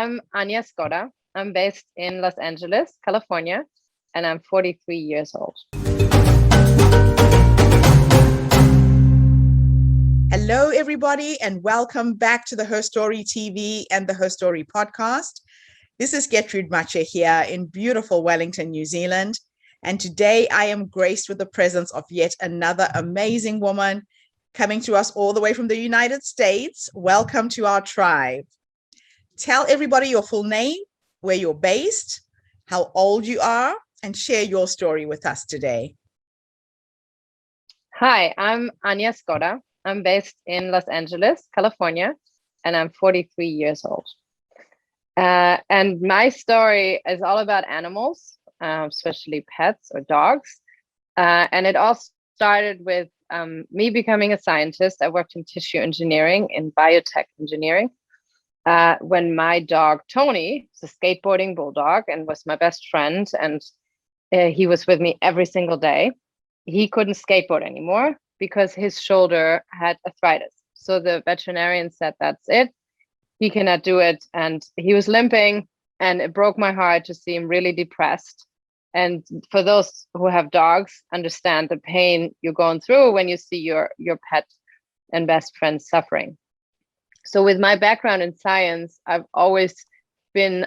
I'm Anja Skodda. I'm based in Los Angeles, California, and I'm 43 years old. Hello, everybody, and welcome back to the Herstory TV and the Herstory podcast. This is Gertrude Mache here in beautiful Wellington, New Zealand. And today I am graced with the presence of yet another amazing woman coming to us all the way from the United States. Welcome to our tribe. Tell everybody your full name, where you're based, how old you are, and share your story with us today. Hi, I'm Anja Skodda. I'm based in Los Angeles, California, and I'm 43 years old. And my story is all about animals, especially pets or dogs. And it all started with me becoming a scientist. I worked in tissue engineering, in biotech engineering. When my dog, Tony, was a skateboarding bulldog and was my best friend, and he was with me every single day, he couldn't skateboard anymore because his shoulder had arthritis. So the veterinarian said, that's it. He cannot do it. And he was limping, and it broke my heart to see him really depressed. And for those who have dogs, understand the pain you're going through when you see your pet and best friend suffering. So with my background in science, I've always been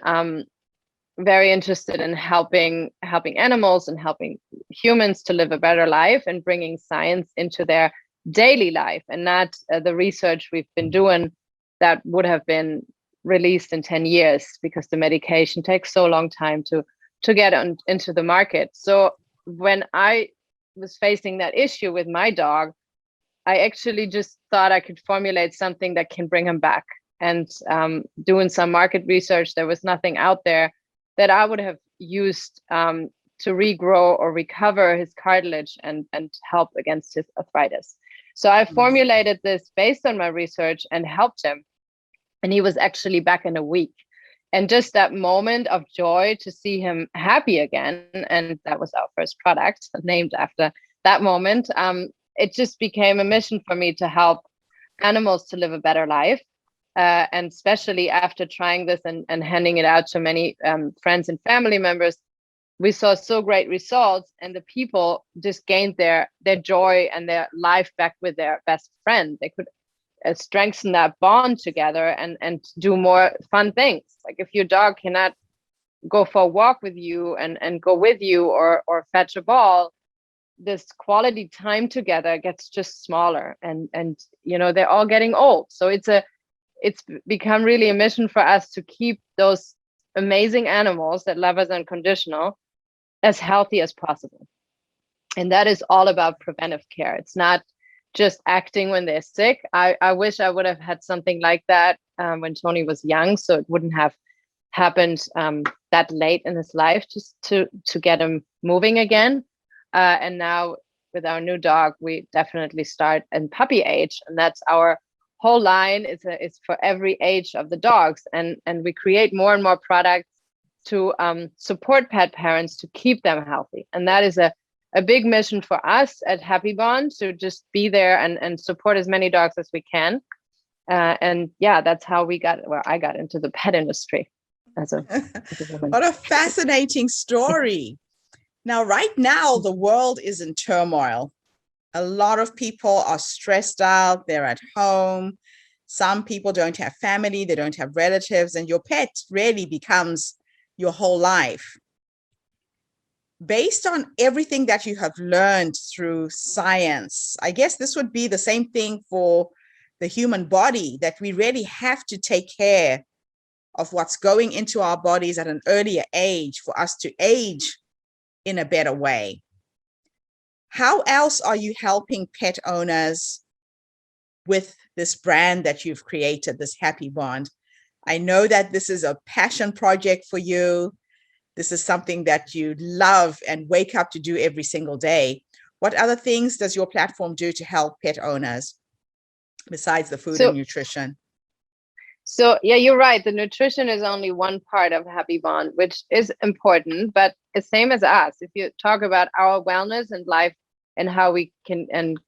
very interested in helping animals and helping humans to live a better life and bringing science into their daily life, and not the research we've been doing that would have been released in 10 years because the medication takes so long time to get into the market. So when I was facing that issue with my dog, I actually just thought I could formulate something that can bring him back. And doing some market research, there was nothing out there that I would have used to regrow or recover his cartilage and help against his arthritis. So I formulated this based on my research and helped him. And he was actually back in a week. And just that moment of joy to see him happy again, and that was our first product named after that moment. It just became a mission for me to help animals to live a better life. And especially after trying this and handing it out to many friends and family members, we saw so great results, and the people just gained their joy and their life back with their best friend. They could strengthen that bond together and do more fun things. Like if your dog cannot go for a walk with you and go with you or fetch a ball, this quality time together gets just smaller, and they're all getting old. So it's become really a mission for us to keep those amazing animals that love us unconditional as healthy as possible. And that is all about preventive care. It's not just acting when they're sick. I wish I would have had something like that when Tony was young, so it wouldn't have happened that late in his life, just to get him moving again. And now with our new dog, we definitely start in puppy age, and that's our whole line. It's for every age of the dogs, and we create more and more products to support pet parents to keep them healthy. And that is a big mission for us at Happy Bond, to just be there and support as many dogs as we can. And yeah, that's how I got into the pet industry as a woman. What a fascinating story. Now, right now, the world is in turmoil. A lot of people are stressed out. They're at home. Some people don't have family. They don't have relatives. And your pet really becomes your whole life. Based on everything that you have learned through science, I guess this would be the same thing for the human body, that we really have to take care of what's going into our bodies at an earlier age for us to age in a better way. How else are you helping pet owners with this brand that you've created, this Happy Bond? I know that this is a passion project for you. This is something that you love and wake up to do every single day. What other things does your platform do to help pet owners besides the food and nutrition? So yeah, you're right. The nutrition is only one part of Happy Bond, which is important, but the same as us. If you talk about our wellness and life and how we can and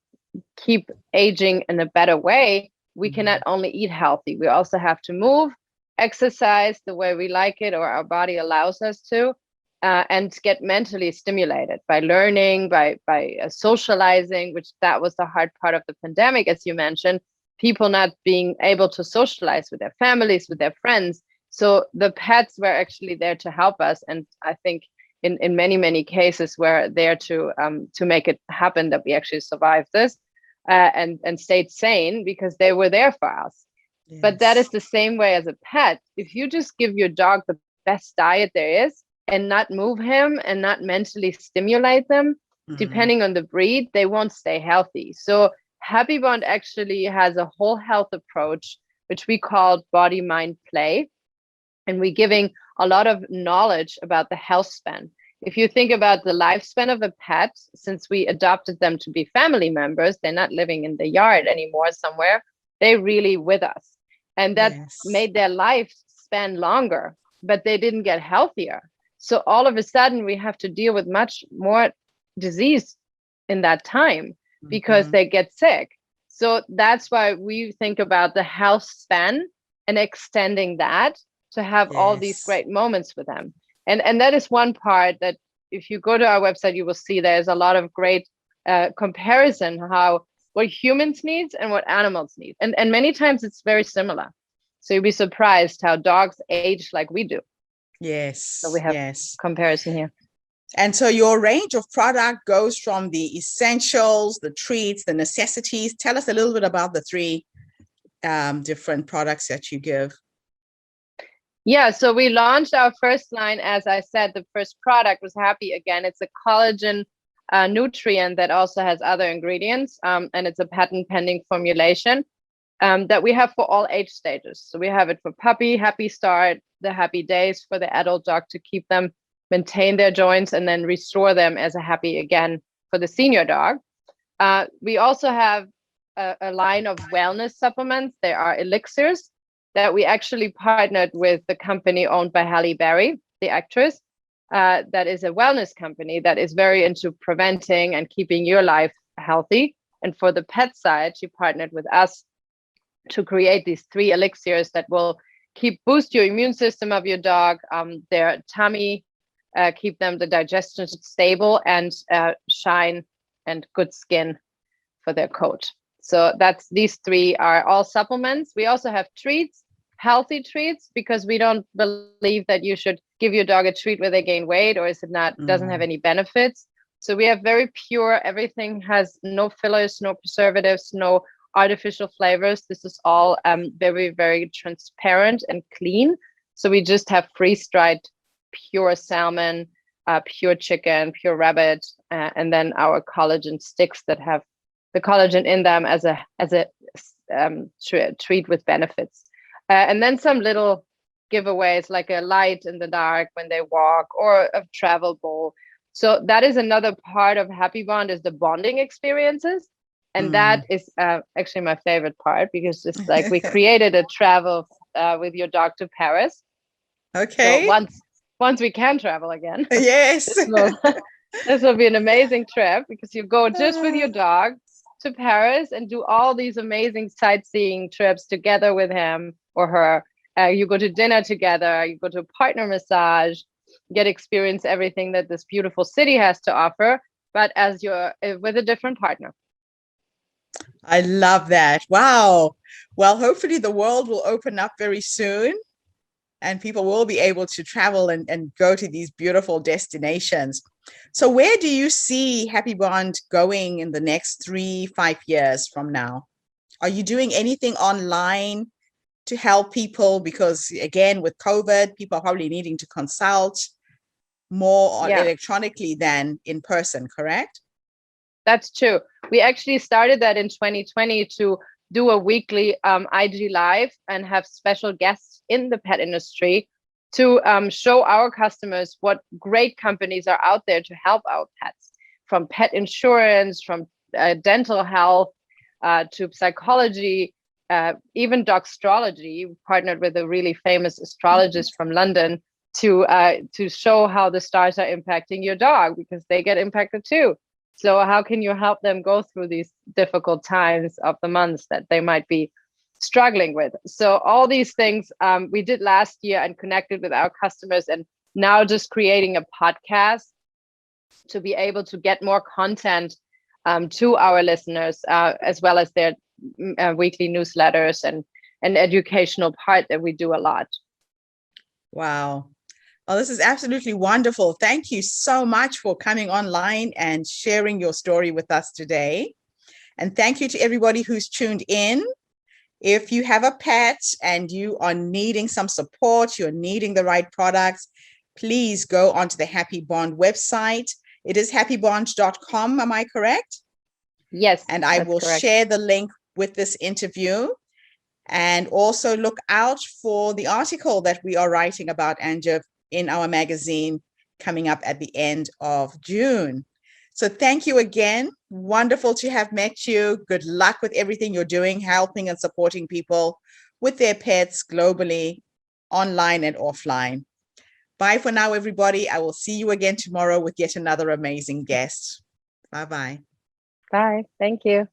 keep aging in a better way, we cannot only eat healthy. We also have to move exercise the way we like it or our body allows us to, and get mentally stimulated by learning, by socializing, which that was the hard part of the pandemic, as you mentioned, people not being able to socialize with their families, with their friends. So the pets were actually there to help us. And I think in many cases were there to make it happen that we actually survived this, and stayed sane because they were there for us. Yes. But that is the same way as a pet. If you just give your dog the best diet there is and not move him and not mentally stimulate them, depending on the breed, they won't stay healthy. So Happy Bond actually has a whole health approach, which we call body, mind, play. And we're giving a lot of knowledge about the health span. If you think about the lifespan of a pet, since we adopted them to be family members, they're not living in the yard anymore somewhere, they're really with us. And that made their lifespan longer, but they didn't get healthier. So all of a sudden we have to deal with much more disease in that time because they get sick. So that's why we think about the health span and extending that to have all these great moments with them. And that is one part that if you go to our website, you will see there's a lot of great comparison how what humans need and what animals need. And many times it's very similar. So you'll be surprised how dogs age like we do. Yes. So we have comparison here. And so your range of product goes from the essentials, the treats, the necessities. Tell us a little bit about the three different products that you give. Yeah, so we launched our first line. As I said, the first product was Happy Again. It's a collagen nutrient that also has other ingredients, and it's a patent pending formulation that we have for all age stages. So we have it for puppy, Happy Start, the Happy Days for the adult dog to keep them, maintain their joints, and then restore them as a Happy Again for the senior dog. We also have a line of wellness supplements. They are elixirs that we actually partnered with the company owned by Halle Berry, the actress. That is a wellness company that is very into preventing and keeping your life healthy. And for the pet side, she partnered with us to create these 3 elixirs that will boost your immune system of your dog, their tummy, keep them the digestion stable, and shine and good skin for their coat. So these 3 are all supplements. We also have treats, healthy treats, because we don't believe that you should give your dog a treat where they gain weight or is it not doesn't have any benefits. So we have very pure, everything has no fillers, no preservatives, no artificial flavors. This is all very, very transparent and clean. So we just have freeze-dried pure salmon, pure chicken, pure rabbit, and then our collagen sticks that have the collagen in them as a treat with benefits. And then some little giveaways like a light in the dark when they walk or a travel bowl. So that is another part of Happy Bond, is the bonding experiences. And that is actually my favorite part, because it's like we created a travel with your dog to Paris. Okay. So once we can travel again. Yes. This will be an amazing trip, because you go just with your dog to Paris and do all these amazing sightseeing trips together with him or her. You go to dinner together, you go to a partner massage, get experience everything that this beautiful city has to offer, but as you're with a different partner. I love that. Wow. Well, hopefully the world will open up very soon and people will be able to travel and go to these beautiful destinations. So where do you see Happy Bond going in the next 3-5 years from now? Are you doing anything online to help people? Because again, with COVID, people are probably needing to consult more electronically than in person, correct? That's true. We actually started that in 2020 to do a weekly IG live and have special guests in the pet industry to show our customers what great companies are out there to help our pets, from pet insurance, from dental health, to psychology, even dogstrology. We partnered with a really famous astrologist from London to show how the stars are impacting your dog, because they get impacted too. So how can you help them go through these difficult times of the months that they might be struggling with. So all these things we did last year and connected with our customers, and now just creating a podcast to be able to get more content to our listeners, as well as their weekly newsletters and an educational part that we do a lot. Wow. Well, this is absolutely wonderful. Thank you so much for coming online and sharing your story with us today. And thank you to everybody who's tuned in. If you have a pet and you are needing some support, you're needing the right products, please go onto the Happy Bond website. It is happybond.com. Am I correct? Yes. And I will share the link with this interview. And also look out for the article that we are writing about Anja in our magazine coming up at the end of June. So thank you again. Wonderful to have met you. Good luck with everything you're doing, helping and supporting people with their pets globally, online and offline. Bye for now, everybody. I will see you again tomorrow with yet another amazing guest. Bye-bye. Bye. Thank you.